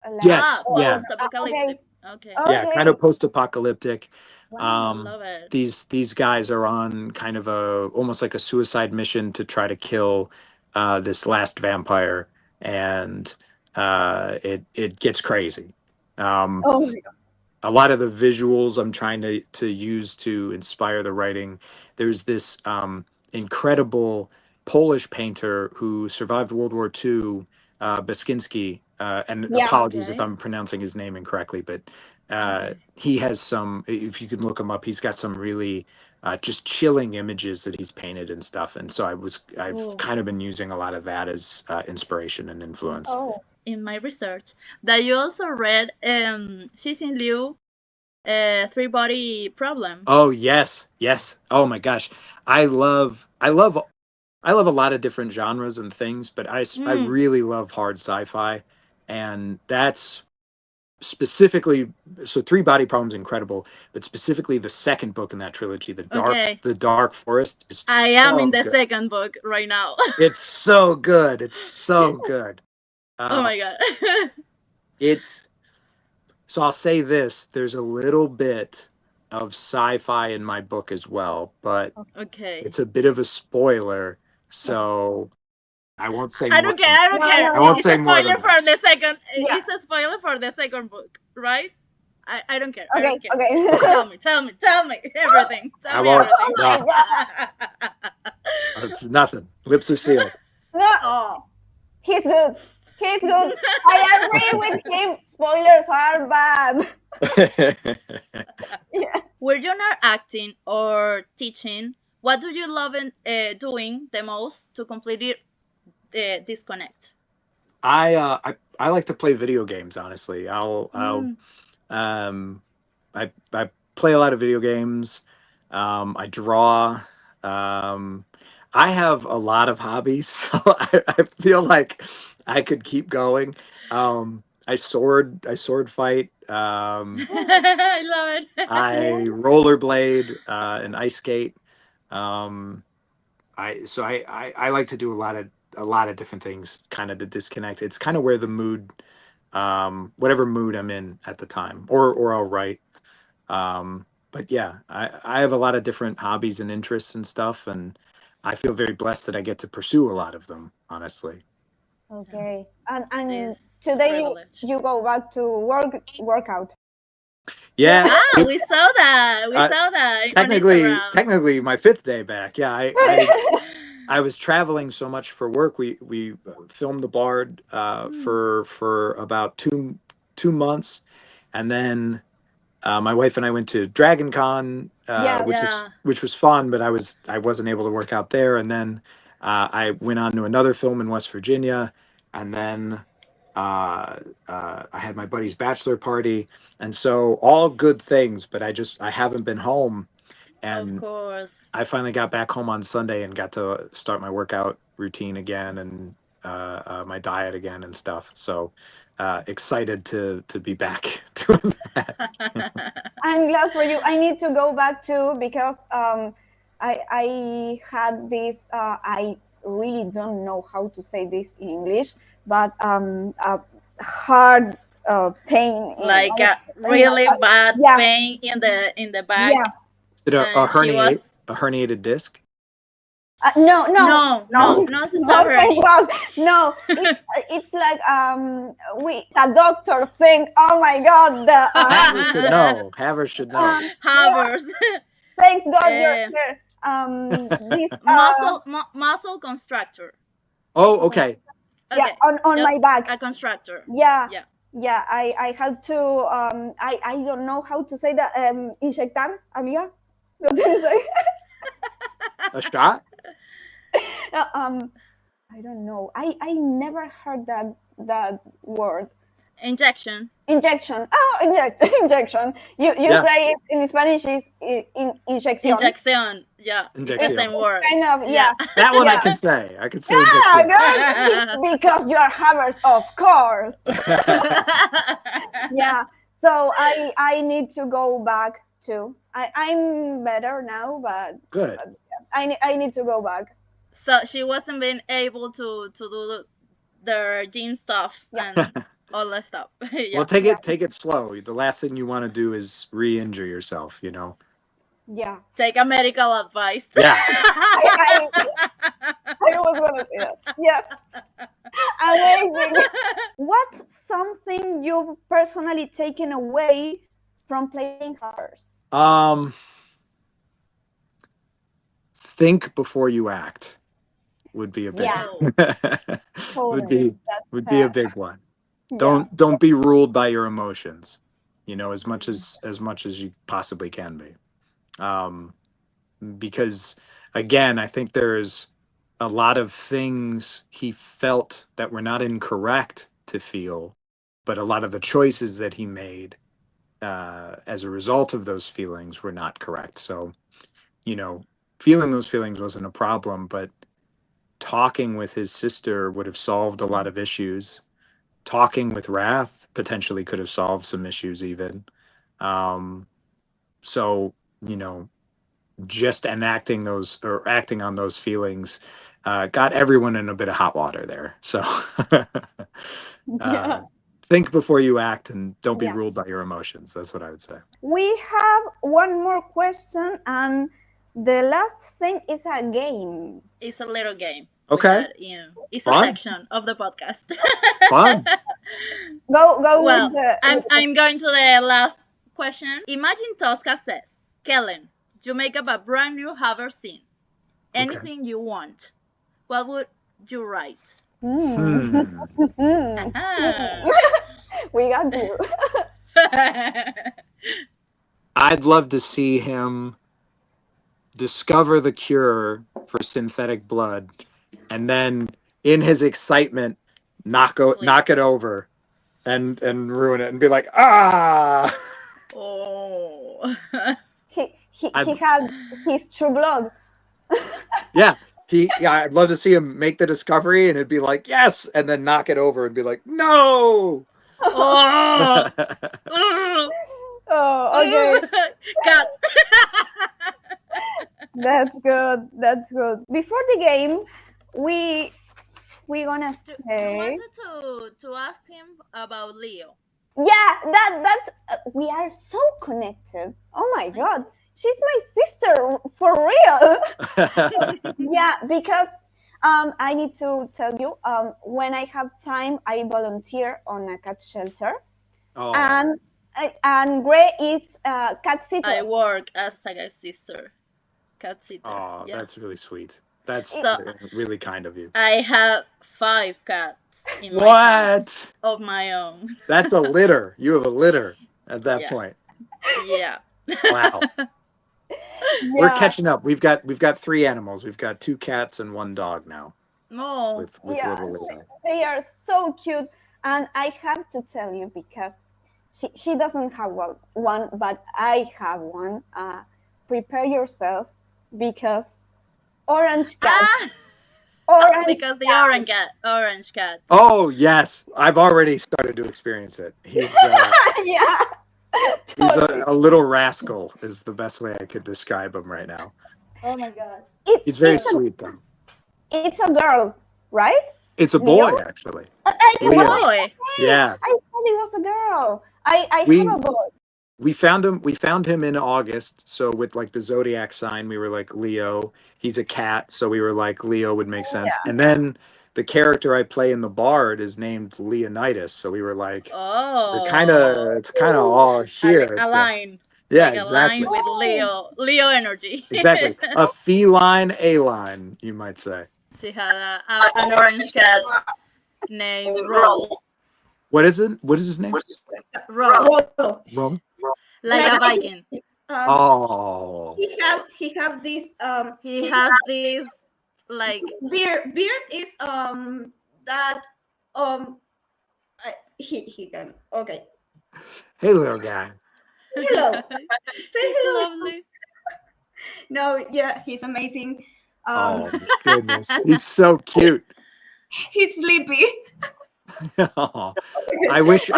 Like, Yes. Yeah. Post-apocalyptic. Okay. Yeah, kind of post-apocalyptic. I love it. These guys are on kind of almost like a suicide mission to try to kill this last vampire, and it gets crazy. oh my God. A lot of the visuals I'm trying to use to inspire the writing. There's this incredible Polish painter who survived World War II, Beskiński, and Yeah. apologies if Okay. I'm pronouncing his name incorrectly, but Okay. he has some, if you can look him up, he's got some really just chilling images that he's painted and stuff. And so I've Ooh. kind of been using a lot of that as inspiration and influence. Oh. In my research, that you also read Cixin Liu, Three-Body Problem. Oh yes. Oh my gosh, I love a lot of different genres and things, but I really love hard sci-fi, and that's specifically, so Three Body Problem's incredible, but specifically the second book in that trilogy, the Dark Forest, is I am in the good. second book right now. It's so good. It's so good. Oh my God. So I'll say this, there's a little bit of sci-fi in my book as well, but Okay. it's a bit of a spoiler, so I won't say more. I don't care. I won't say more than for the second. Yeah. It's a spoiler for the second book, right? I don't care. Okay. I don't care. Okay. Tell me everything. I Tell me won't. everything. No. It's nothing. Lips are sealed. No, Oh. he's good. He's good. I agree with him. Spoilers are bad. Yeah. Were you not acting or teaching? What do you love doing the most to completely disconnect? I like to play video games, honestly. I play a lot of video games. I draw. I have a lot of hobbies, so I feel like I could keep going. I sword fight. I love it. I rollerblade and ice skate. I like to do a lot of different things, kind of to disconnect. It's kind of where the mood, whatever mood I'm in at the time, or I'll write. But yeah, I have a lot of different hobbies and interests and stuff, and I feel very blessed that I get to pursue a lot of them, honestly. Okay. And It's today privilege. you go back to workout. Yeah. We saw that. We saw that. on Instagram. Technically, my 5th day back. Yeah, I was traveling so much for work. We filmed the Bard for about two months, and then my wife and I went to Dragon Con, which was fun, but I wasn't able to work out there. And then I went on to another film in West Virginia, and then I had my buddy's bachelor party, and so all good things. But I haven't been home, and of course, I finally got back home on Sunday and got to start my workout routine again and my diet again and stuff. So excited to be back doing that. I'm glad for you. I need to go back too because I had this. I really don't know how to say this in English, but a hard pain. Like a really bad pain in the back. Yeah. Is it a herniated disc? No, suffering. No, it's like a doctor thing. Oh my God, Haver should know. Havers. Thanks God you're here. This muscle constructor. Oh, okay. Yeah, on my back. A constructor. Yeah. I had to. I don't know how to say that. Inyectar, amiga. What do you say? A shot? I don't know. I never heard that word. Injection. Injection. Oh, injection. You Yeah. say it in Spanish is injection. Injection. Yeah. Injection. The same word. Kind of, yeah. That one I Yeah. can say. I can say Ah, injection. good. Because you are havers, of course. Yeah. So I need to go back too. I'm better now, but Good. I need to go back. So she wasn't being able to do the gene stuff and all that stuff. Yeah. Well, take it slow. The last thing you want to do is re-injure yourself, you know. Yeah. Take a medical advice. Yeah. I was gonna say that. Yeah. Amazing. What's something you've personally taken away from playing Havers? Think before you act would be a big Totally. would be a big one. Don't be ruled by your emotions, you know, as much as you possibly can be. Because again, I think there's a lot of things he felt that were not incorrect to feel, but a lot of the choices that he made as a result of those feelings were not correct. So, you know, feeling those feelings wasn't a problem, but talking with his sister would have solved a lot of issues. Talking with Wrath potentially could have solved some issues even. So, you know, just acting on those feelings got everyone in a bit of hot water there. So think before you act and don't be ruled by your emotions. That's what I would say. We have one more question, and the last thing is a game. It's a little game. Okay. It's a section of the podcast. Fun. Go well, with the... I'm going to the last question. Imagine Tosca says, Kellen, you make up a brand new Haver scene. Anything you want. What would you write? We got you. I'd love to see him discover the cure for synthetic blood, and then in his excitement knock it over and ruin it and be like, ah. Oh. He had his true blood. Yeah. I'd love to see him make the discovery and it'd be like, yes, and then knock it over and be like, no. Oh. Oh, okay. Cat. That's good. Before the game, we gonna say. You wanted to ask him about Leo. Yeah, that's we are so connected. Oh my God, she's my sister for real. Yeah, because I need to tell you, when I have time, I volunteer on a cat shelter, and Gray is cat sitter. I work as a sister. Cat sitter. Oh, yeah. That's really sweet. That's really kind of you. I have 5 cats in my house of my own. That's a litter. You have a litter at that point. Yeah. Wow. We're catching up. We've got 3 animals. We've got 2 cats and 1 dog now. Oh. With little Leo. They are so cute, and I have to tell you because she doesn't have one, but I have one. Prepare yourself because orange cat. Because the orange cat. Oh yes, I've already started to experience it. He's yeah. Totally. He's a little rascal is the best way I could describe him right now. Oh my God. He's very sweet though. It's a girl, right? It's a boy actually. It's a boy. Yeah. I thought it was a girl. I have a boy. We found him in August. So with like the zodiac sign, we were like Leo. He's a cat, so we were like Leo would make sense. Yeah. And then the character I play in the Bard is named Leonidas, so we were like, it's kind of all here. Align. Yeah, like exactly. Align with Leo energy. Exactly. A feline, a-line, you might say. She had an orange cat named Roll. What is it? What is his name? Roll. Roll. Like a Viking. Oh. He have this. He has this like Beard is that he can. Okay. Hey, little guy. Hello. Say He's hello. lovely. No, yeah, he's amazing. Oh my goodness, he's so cute. He's sleepy. I wish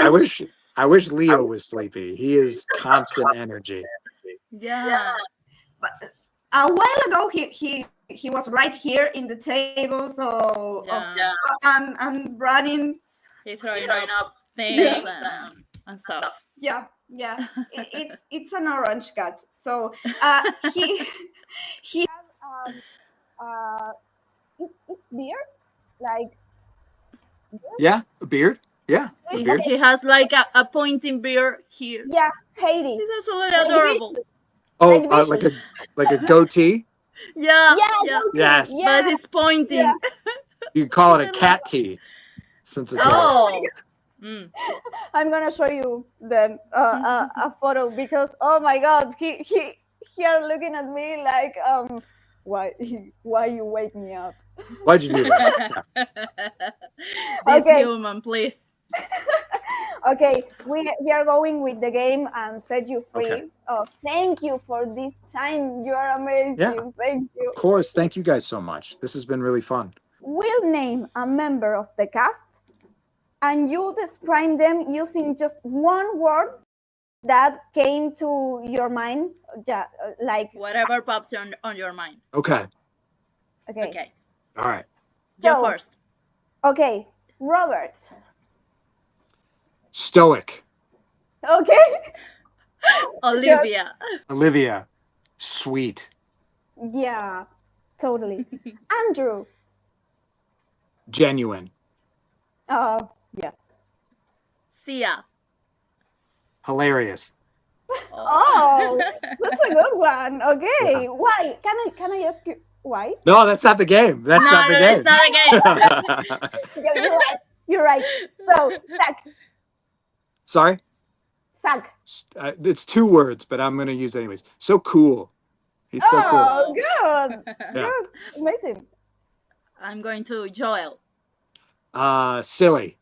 Leo was sleepy. He is constant energy. Yeah. But a while ago, he was right here in the table, so Yeah. and running. He's throwing up things and stuff. Yeah, it's an orange cat. So he it's beard, like Yeah, a beard. Yeah, a beard. He has like a pointing beard here. yeah, Haiti. He's absolutely adorable. Oh, like like a goatee. Yeah. Yes. Yeah. But it's pointing. Yeah. You can call it a cat tee, since it's Oh. Mm. I'm gonna show you then a photo because oh my god, he are looking at me like why you wake me up? Why'd you do that? This Okay. human, please. Okay, we are going with the game and set you free. Okay. Oh, thank you for this time. You are amazing. Yeah. Thank you. Of course. Thank you guys so much. This has been really fun. We'll name a member of the cast, and you describe them using just one word that came to your mind, like Whatever popped on your mind. Okay. okay. Okay. All right. You So- first. Okay, Robert. Stoic. Okay. Olivia. Olivia. Sweet. Yeah, totally. Andrew. Genuine. Oh, yeah. Sia. Hilarious. Oh, that's a good one. Okay, Yeah. why? Can I ask you why? No, that's not the game. That's No, not the it's game. not a game. Yeah, you're right. You're right. So, Zach. Sorry? Zach. It's two words, but I'm going to use it anyways. So cool. He's so cool. Oh, good. Yeah. Good. Amazing. I'm going to Joel. Silly.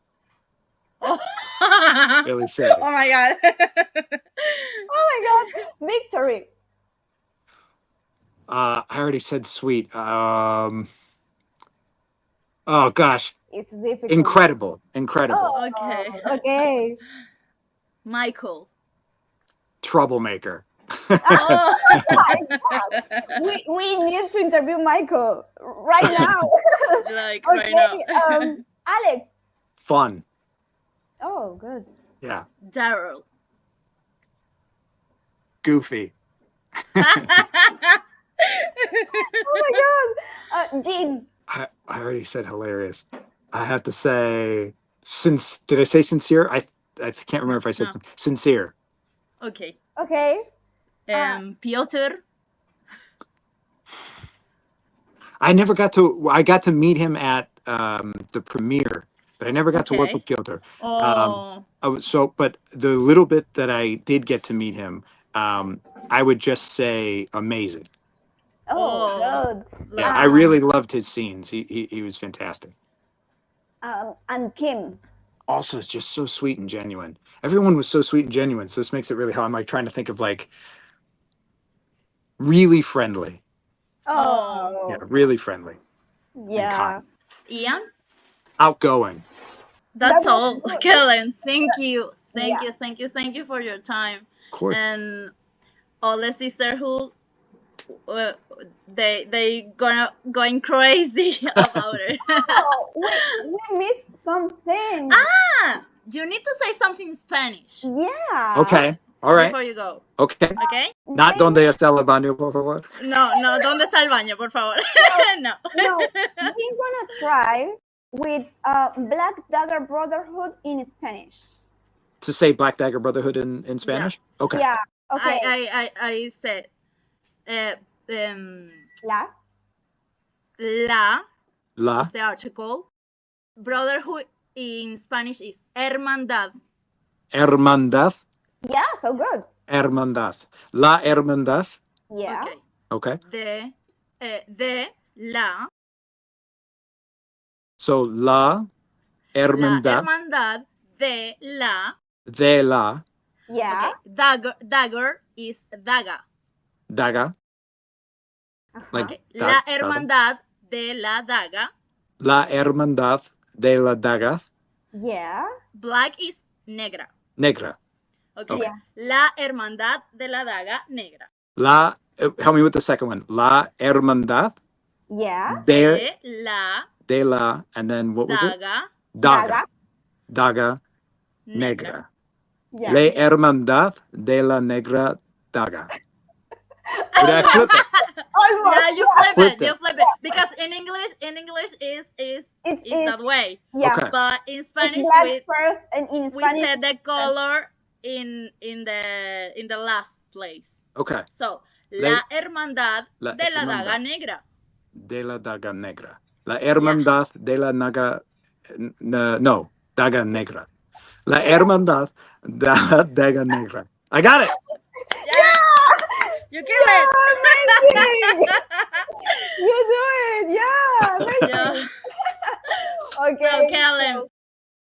Oh, Really silly. oh my god. Oh my God. Victory. I already said sweet. Oh gosh. It's difficult. Incredible. Incredible. Oh, Okay. Okay. Michael. Troublemaker. Oh. We need to interview Michael right now. Like right now. Okay. Alex. Fun. Oh, good. Yeah. Daryl. Goofy. Oh my God. Jean. I already said hilarious. I have to say did I say sincere? I can't remember if I said No. sincere. Okay. Okay. Piotr. I got to meet him at the premiere, but I never got to work Okay. with Piotr. Oh. But the little bit that I did get to meet him, I would just say amazing. Oh, good. Yeah, I really loved his scenes. He was fantastic. And Kim. Also, it's just so sweet and genuine. Everyone was so sweet and genuine, so this makes it really hard. I'm like trying to think of like really friendly. Oh. Yeah, really friendly. Yeah. kind. Ian. Outgoing. That's That all. was good. Kellen, thank you. Yeah. Thank you for your time. Of course. And all the sisterhood, they going crazy about it. Oh, we missed something. You need to say something in Spanish Yeah. Okay. All right. before you go. Okay. Okay? Not donde está el baño, por favor. No, ¿dónde está el baño, por favor? No. No, we're gonna try with Black Dagger Brotherhood in Spanish. To say Black Dagger Brotherhood in Spanish? Okay. Yeah. Okay. I said La. La. is the article. Brotherhood in Spanish is hermandad. Hermandad. Yeah. So good. Hermandad. La hermandad. Yeah. Okay. Okay. De la So, la La hermandad hermandad de la. de la Yeah. Okay. Dagger is daga. daga. Ajá. Like Okay. daga. La hermandad de la daga. La hermandad de la daga Yeah. Black is negra. negra. Okay. Yeah. La hermandad de la daga negra. La, help me with the second one. La hermandad Yeah. de De la la, and then what was it? daga Daga. Daga negra. negra. Yeah. La hermandad de la negra daga. Or did I flip it? Almost. Yeah, you flip Flipped it. You it. flip it because in English is It's that way. yeah. Okay. But in It's Spanish black first, and in we Spanish set the color in the last place. Okay. So La- la hermandad La de la hermandad. daga negra. De la daga negra. La hermandad de la naga. No, daga negra. La hermandad de la daga negra. I got it. Yeah, you kill it. amazing. You do it. Yeah. Amazing. Yeah. Okay. So Kellen, so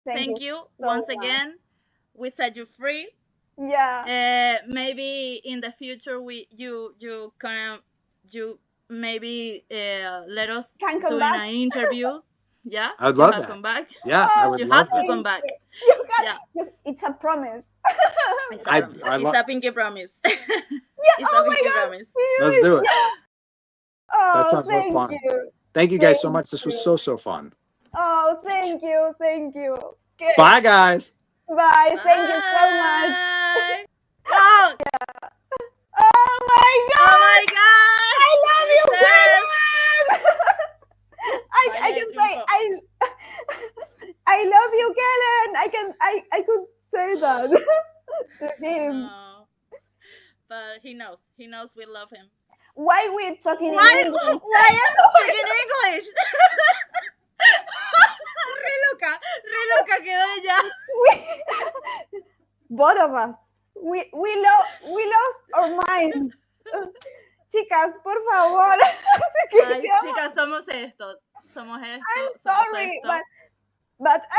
thank you so once much. again. We set you free. Yeah. Maybe in the future you maybe let us Can come doing back. an interview. Yeah, I'd you love have that. come back. Yeah, I would You love have to that. come back. You got, Yeah. It's a promise. It's a I promise. lo- It's a pinky promise. Yeah. It's Oh a my pinky God. promise. Let's do it. Yeah. Oh, That sounds so thank fun. you. Thank you guys so Thank much. This was you. so fun. Oh, thank you. Thank you. Okay. Bye, guys. Bye. Thank you so much. Bye. Oh, Oh my God. oh my God. I love you, Yes. Kellen. I Baile can de say triunfo. I love you, Kellen. I could say that to him. Oh, but he knows. He knows we love him. Why we're talking in Why? English? Why am I speaking English? Re loca quedó ella. Both of us. We lost our minds. Chicas, por favor. Ay, chicas, somos esto. Somos esto. I'm somos sorry, esto. but I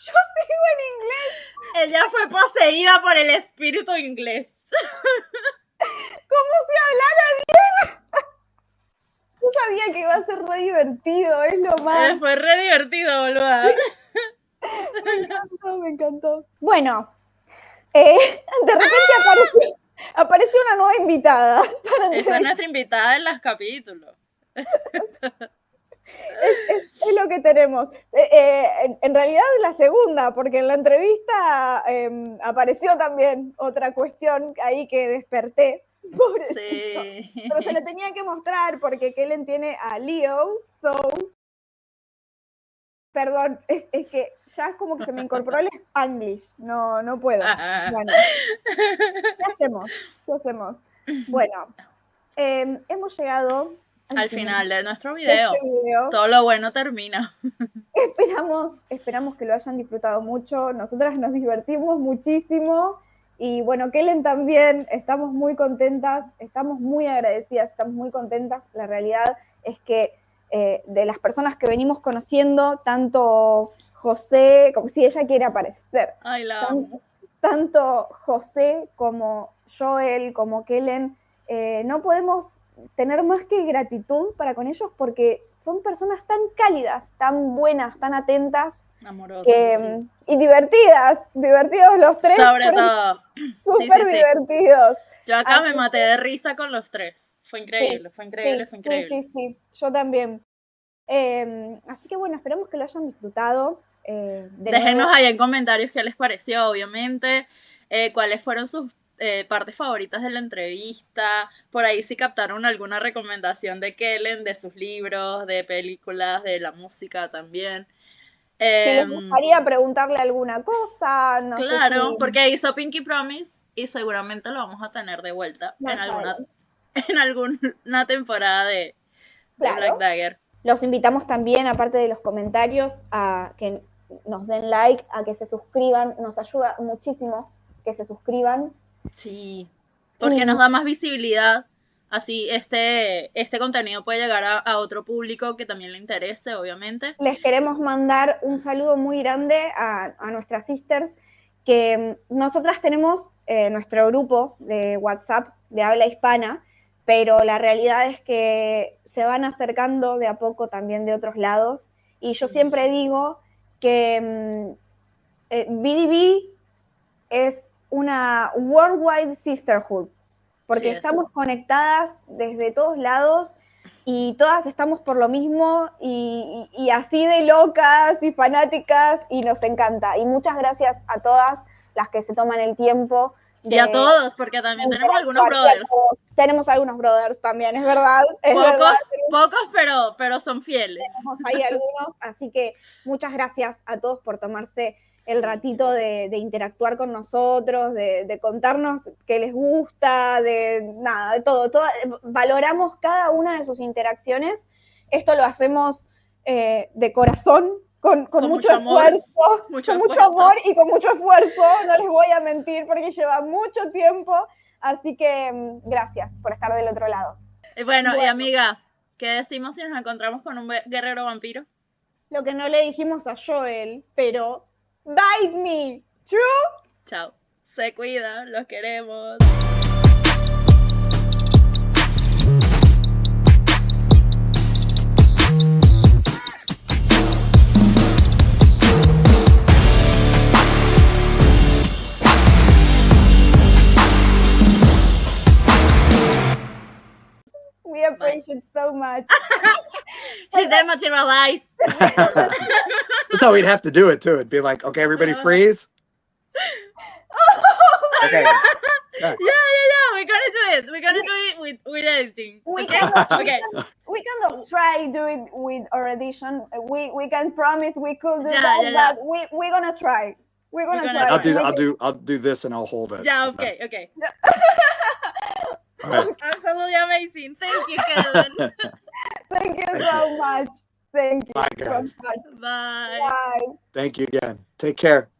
yo sigo en inglés. Ella fue poseída por el espíritu inglés. Como si hablara bien. Yo sabía que iba a ser re divertido, es lo más. Fue re divertido, boluda. Me encantó. Bueno, de repente apareció una nueva invitada. Esa es nuestra invitada en los capítulos. Es lo que tenemos. En realidad la segunda, porque en la entrevista apareció también otra cuestión ahí que desperté. Pobrecito. Sí. Pero se le tenía que mostrar porque Kellen tiene a Leo, perdón, es que ya es como que se me incorporó el Spanglish, no puedo. Bueno, ¿qué hacemos? Bueno, hemos llegado al final de nuestro de video. este video. Todo lo bueno termina. Esperamos que lo hayan disfrutado mucho. Nosotras nos divertimos muchísimo. Y bueno, Kellen también, estamos muy contentas, estamos muy agradecidas, estamos muy contentas. La realidad es que de las personas que venimos conociendo, tanto José, como si ella quiere aparecer, Ay, la amo. tanto José como Joel, como Kellen, no podemos tener más que gratitud para con ellos porque son personas tan cálidas, tan buenas, tan atentas. Amorosas. Sí. Y divertidos los tres. Sobre todo. Súper divertidos. Yo acá me maté de risa con los tres. Fue increíble, sí, fue increíble, fue increíble. Sí, yo también. Así que bueno, esperamos que lo hayan disfrutado. Déjenos ahí en comentarios qué les pareció, obviamente, cuáles fueron sus partes favoritas de la entrevista, por ahí si captaron alguna recomendación de Kellen, de sus libros, de películas, de la música también. Si les gustaría preguntarle alguna cosa, no claro, sé si... porque hizo Pinky Promise y seguramente lo vamos a tener de vuelta en alguna temporada de Black Dagger. Los invitamos también, aparte de los comentarios, a que nos den like, a que se suscriban, nos ayuda muchísimo que se suscriban. Sí, porque nos da más visibilidad Así este contenido puede llegar a otro público que también le interese, obviamente. Les queremos mandar un saludo muy grande a nuestras sisters, que nosotras tenemos nuestro grupo de WhatsApp de habla hispana, pero la realidad es que se van acercando de a poco también de otros lados, y yo siempre digo que BDB es una worldwide sisterhood, porque estamos conectadas desde todos lados y todas estamos por lo mismo y así de locas y fanáticas, y nos encanta. Y muchas gracias a todas las que se toman el tiempo. Y a todos, porque también tenemos algunos brothers. Tenemos algunos brothers también, es verdad. Pocos, pero son fieles. Tenemos ahí algunos, así que muchas gracias a todos por tomarse el ratito de interactuar con nosotros, de contarnos qué les gusta, de todo. Valoramos cada una de sus interacciones. Esto lo hacemos de corazón, con mucho esfuerzo, mucho amor y con mucho esfuerzo, no les voy a mentir, porque lleva mucho tiempo, así que gracias por estar del otro lado. Bueno, y amiga, ¿qué decimos si nos encontramos con un guerrero vampiro? Lo que no le dijimos a Joel, pero bite me, ¿true? Chao, se cuidan, los queremos. We appreciate so much. He dematerialized. That's how we'd have to do it too. It'd be like, okay, everybody freeze. Okay. Yeah. We're gonna do it with editing. We Okay. We kind of try do it with our edition. We can promise we could do that, but we're gonna try. We're gonna try. I'll do this and I'll hold it. Yeah. Okay. Right. Absolutely amazing. Thank you, Kellen. Thank you so much. Thank you. Bye, guys. Bye. Bye. Thank you again. Take care.